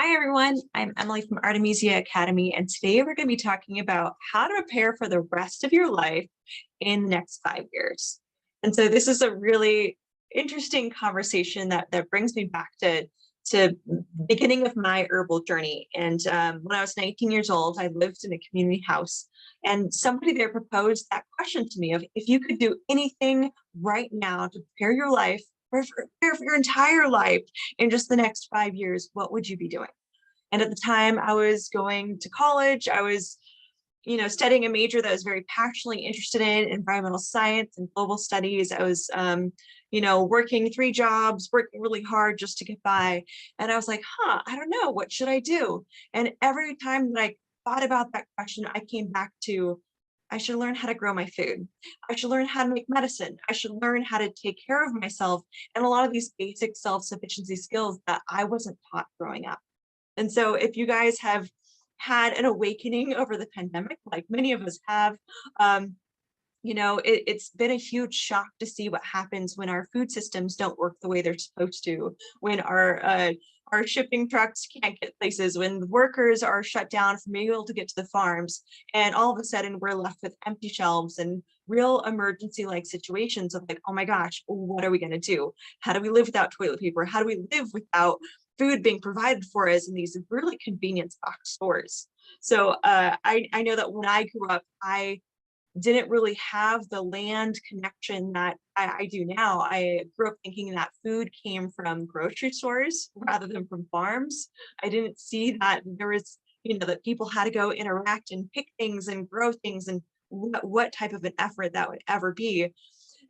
Hi, everyone. I'm Emily from Artemisia Academy, and today we're going to be talking about how to prepare for the rest of your life in the next 5 years. And so this is a really interesting conversation that brings me back to beginning of my herbal journey. And when I was 19 years old, I lived in a community house, and somebody there proposed that question to me of if you could do anything right now to prepare your life, prepare for your entire life in just the next 5 years, what would you be doing? And at the time I was going to college, I was, studying a major that I was very passionately interested in, environmental science and global studies. I was, working 3 jobs, working really hard just to get by. And I was like, I don't know, what should I do? And every time that I thought about that question, I came back to, I should learn how to grow my food. I should learn how to make medicine. I should learn how to take care of myself and a lot of these basic self-sufficiency skills that I wasn't taught growing up. And so if you guys have had an awakening over the pandemic, like many of us have, it's been a huge shock to see what happens when our food systems don't work the way they're supposed to, when our shipping trucks can't get places, when the workers are shut down from being able to get to the farms, and all of a sudden we're left with empty shelves and real emergency like situations of like, oh my gosh, what are we going to do? How do we live without toilet paper? How do we live without food being provided for us in these really convenience box stores? So I know that when I grew up, I didn't really have the land connection that I do now. I grew up thinking that food came from grocery stores rather than from farms. I didn't see that there was, that people had to go interact and pick things and grow things and what type of an effort that would ever be.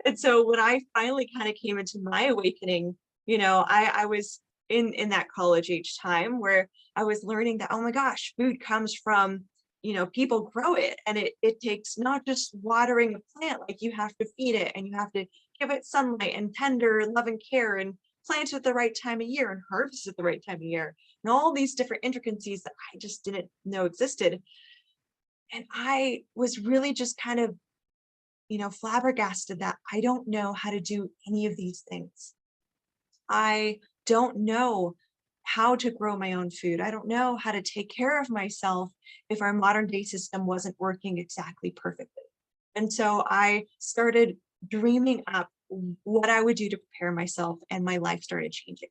And so when I finally kind of came into my awakening, I was in that college age time where I was learning that, oh my gosh, food comes from, people grow it, and it takes not just watering a plant, like you have to feed it and you have to give it sunlight and tender loving care and plant it at the right time of year and harvest at the right time of year and all these different intricacies that I just didn't know existed. And I was really just kind of, flabbergasted that I don't know how to do any of these things. I don't know how to grow my own food. I don't know how to take care of myself if our modern day system wasn't working exactly perfectly. And so I started dreaming up what I would do to prepare myself, and my life started changing.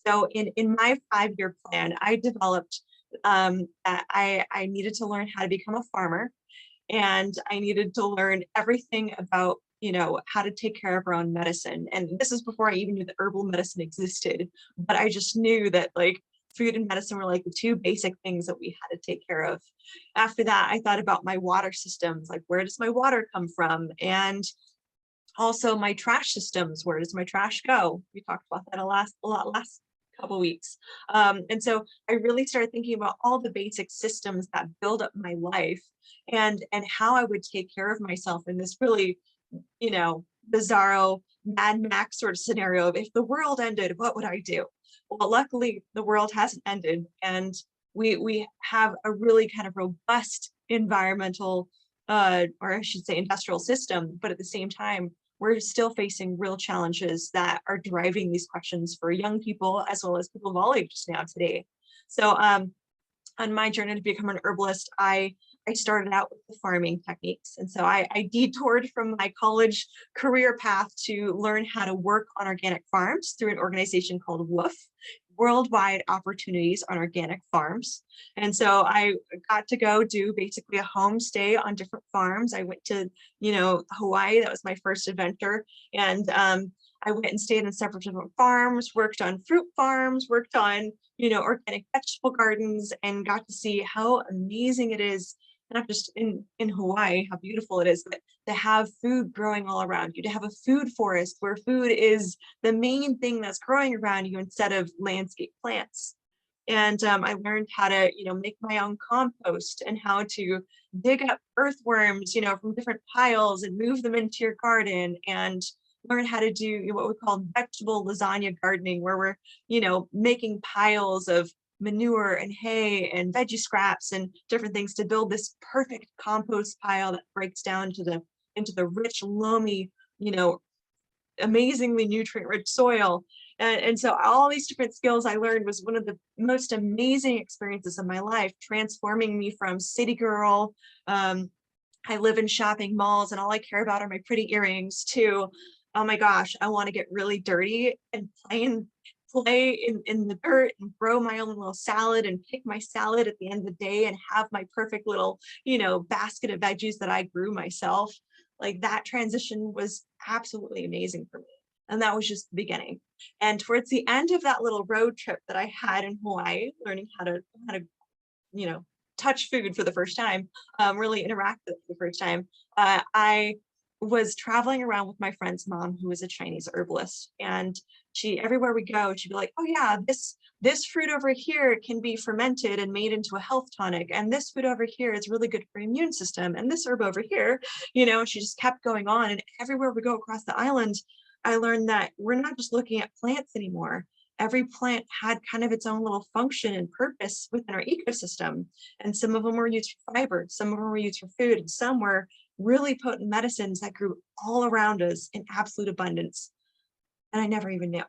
So in my 5 year plan, I developed that I needed to learn how to become a farmer, and I needed to learn everything about, how to take care of our own medicine. And this is before I even knew that herbal medicine existed, but I just knew that like food and medicine were like the two basic things that we had to take care of. After that, I thought about my water systems, like where does my water come from? And also my trash systems, where does my trash go? We talked about that a lot last couple weeks. And so I really started thinking about all the basic systems that build up my life, and how I would take care of myself in this really, bizarro Mad Max sort of scenario of if the world ended, what would I do? Well, luckily the world hasn't ended, and we have a really kind of robust environmental, or I should say industrial system, but at the same time, we're still facing real challenges that are driving these questions for young people as well as people of all ages now today. So on my journey to become an herbalist, I started out with the farming techniques. And so I detoured from my college career path to learn how to work on organic farms through an organization called WOOF, Worldwide Opportunities on Organic Farms. And so I got to go do basically a homestay on different farms. I went to, Hawaii. That was my first adventure. And I went and stayed in several different farms, worked on fruit farms, worked on, organic vegetable gardens, and got to see how amazing it is, not just in Hawaii, how beautiful it is, but to have food growing all around you, to have a food forest where food is the main thing that's growing around you instead of landscape plants. And I learned how to, make my own compost and how to dig up earthworms, from different piles and move them into your garden, and learn how to do what we call vegetable lasagna gardening, where we're, making piles of manure and hay and veggie scraps and different things to build this perfect compost pile that breaks down into the rich, loamy, amazingly nutrient rich soil. And so all these different skills I learned was one of the most amazing experiences of my life, transforming me from city girl. Um, I live in shopping malls and all I care about are my pretty earrings to, oh my gosh, I want to get really dirty and play in the dirt and grow my own little salad and pick my salad at the end of the day and have my perfect little, basket of veggies that I grew myself. Like that transition was absolutely amazing for me. And that was just the beginning. And towards the end of that little road trip that I had in Hawaii, learning how to you know, touch food for the first time, really interact with it for the first time. I was traveling around with my friend's mom, who was a Chinese herbalist, and she everywhere we go, she'd be like, "Oh yeah, this fruit over here can be fermented and made into a health tonic, and this food over here is really good for immune system, and this herb over here," she just kept going on. And everywhere we go across the island, I learned that we're not just looking at plants anymore. Every plant had kind of its own little function and purpose within our ecosystem. And some of them were used for fiber, some of them were used for food, and some were really potent medicines that grew all around us in absolute abundance. And I never even knew.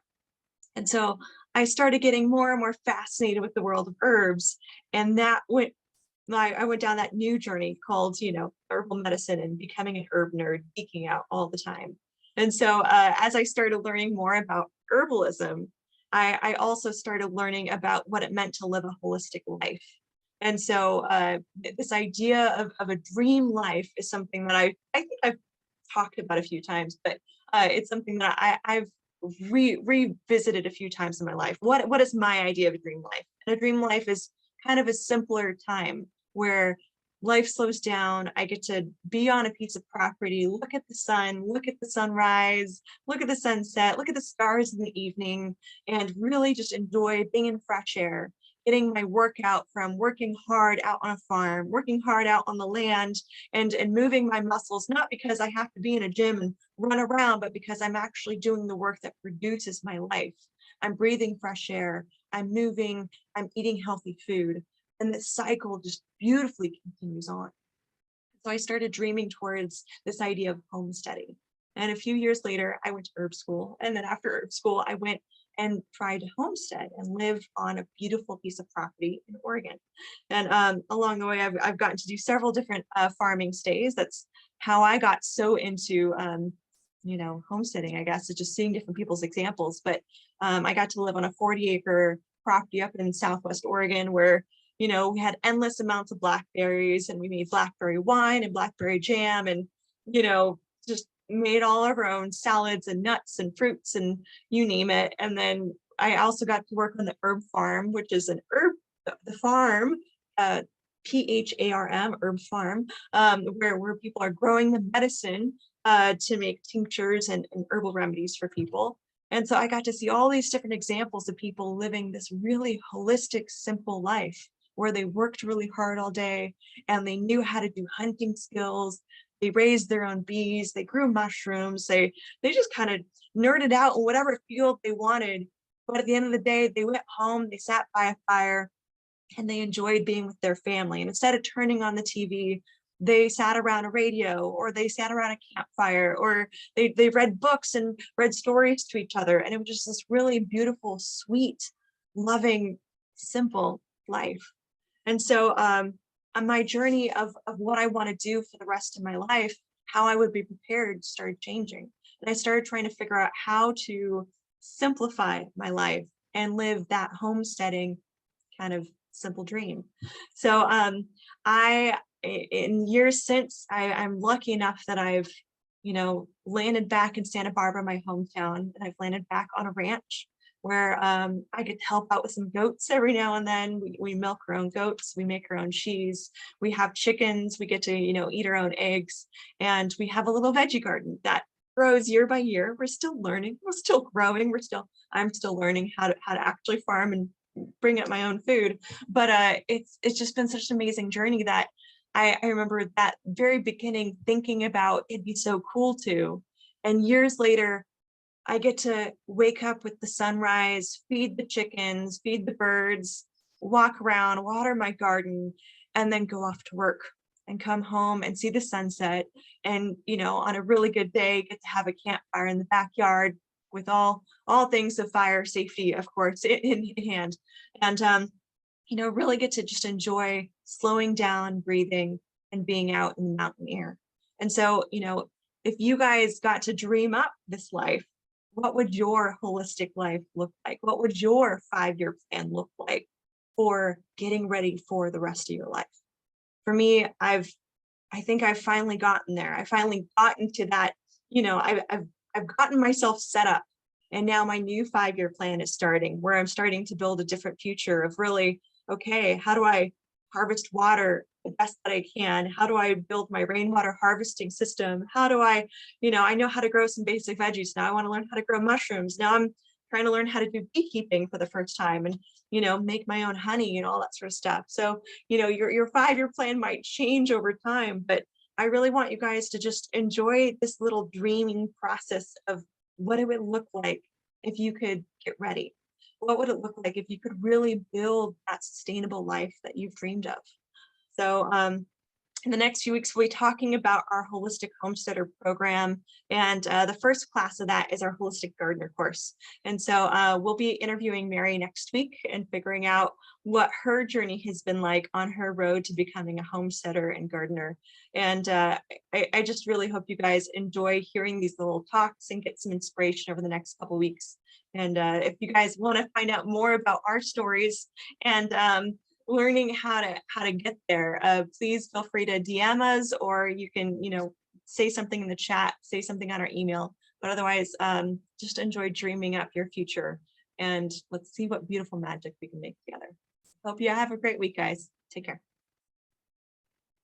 And so I started getting more and more fascinated with the world of herbs. And I went down that new journey called, herbal medicine and becoming an herb nerd, geeking out all the time. And so as I started learning more about herbalism, I also started learning about what it meant to live a holistic life. And so this idea of a dream life is something that I think I've talked about a few times, but it's something that I've revisited a few times in my life. What is my idea of a dream life? And a dream life is kind of a simpler time where life slows down. I get to be on a piece of property, look at the sun, look at the sunrise, look at the sunset, look at the stars in the evening, and really just enjoy being in fresh air, getting my workout from working hard out on a farm, working hard out on the land, and moving my muscles, not because I have to be in a gym and run around, but because I'm actually doing the work that produces my life. I'm breathing fresh air, I'm moving, I'm eating healthy food. And this cycle just beautifully continues on. So I started dreaming towards this idea of homesteading. And a few years later, I went to herb school. And then after herb school, I went and tried to homestead and live on a beautiful piece of property in Oregon. And along the way, I've gotten to do several different farming stays. That's how I got so into, homesteading, I guess, is just seeing different people's examples. But I got to live on a 40-acre property up in Southwest Oregon where we had endless amounts of blackberries and we made blackberry wine and blackberry jam and, just made all of our own salads and nuts and fruits and you name it. And then I also got to work on the herb farm, which is the farm, PHARM, herb farm, where people are growing the medicine to make tinctures and herbal remedies for people. And so I got to see all these different examples of people living this really holistic, simple life where they worked really hard all day and they knew how to do hunting skills. They raised their own bees, they grew mushrooms, they just kind of nerded out in whatever field they wanted. But at the end of the day, they went home, they sat by a fire, and they enjoyed being with their family. And instead of turning on the TV, they sat around a radio or they sat around a campfire or they read books and read stories to each other. And it was just this really beautiful, sweet, loving, simple life. And so on my journey of what I want to do for the rest of my life, how I would be prepared started changing. And I started trying to figure out how to simplify my life and live that homesteading kind of simple dream. So in years since, I'm lucky enough that I've, landed back in Santa Barbara, my hometown, and I've landed back on a ranch where I get to help out with some goats every now and then. We milk our own goats, we make our own cheese, we have chickens, we get to, eat our own eggs, and we have a little veggie garden that grows year by year. We're still learning, we're still growing, I'm still learning how to actually farm and bring up my own food. But it's just been such an amazing journey that I remember that very beginning thinking about it'd be so cool to, and years later, I get to wake up with the sunrise, feed the chickens, feed the birds, walk around, water my garden, and then go off to work and come home and see the sunset. And, on a really good day, get to have a campfire in the backyard, with all things of fire safety, of course, in hand. And really get to just enjoy slowing down, breathing, and being out in the mountain air. And so, if you guys got to dream up this life, what would your holistic life look like? What would your 5-year plan look like for getting ready for the rest of your life? For me, I think I've finally gotten there. I finally gotten to that, I've gotten myself set up. And now my new 5-year plan is starting, where I'm starting to build a different future of really, okay, how do I harvest water the best that I can? How do I build my rainwater harvesting system? How do I know how to grow some basic veggies. Now I want to learn how to grow mushrooms. Now I'm trying to learn how to do beekeeping for the first time and, make my own honey and all that sort of stuff. So, your 5-year plan might change over time, but I really want you guys to just enjoy this little dreaming process of what it would look like if you could get ready. What would it look like if you could really build that sustainable life that you've dreamed of? So, in the next few weeks, we'll be talking about our holistic homesteader program. And the first class of that is our holistic gardener course. And so we'll be interviewing Mary next week and figuring out what her journey has been like on her road to becoming a homesteader and gardener. And I just really hope you guys enjoy hearing these little talks and get some inspiration over the next couple of weeks. And if you guys want to find out more about our stories and learning how to get there, please feel free to DM us, or you can say something in the chat, say something on our email. But otherwise, just enjoy dreaming up your future, and let's see what beautiful magic we can make together. Hope you have a great week, guys. Take care.